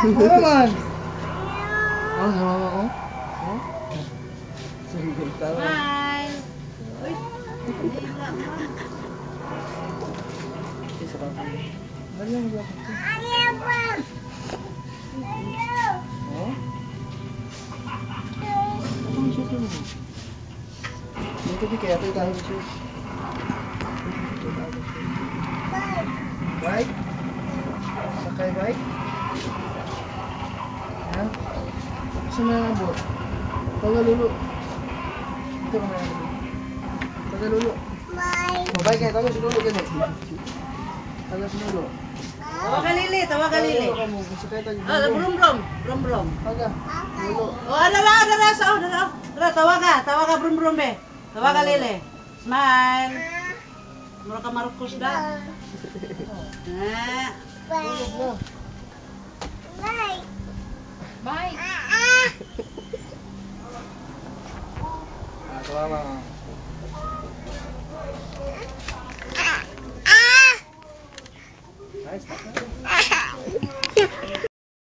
Ano naman? Oh, sama mo ako? Oh? Sige, tama. Smile. Uy. Isa pa ako. Dali lang yung ako. Oh? Ang shoot mo. Dito di kaya tayo tayo shoot. Bike? Sakay bike? Ha? Saan na nabot? Tagalulu. Ito ka na nabot. Tagalulu. Bye kayo, tagal si Lulu ganit. Tagal si Lulu. Tawa ka Lili, tawa ka Lili. Ah, brum brum, brum brum. Taga, Lulu. Oh, ala sa oh, tawa ka brum brum be. Tawa ka Lili. Smile. Mura ka Marcos da. Ah. Tulog mo. Bye. Tawa mo. Nice.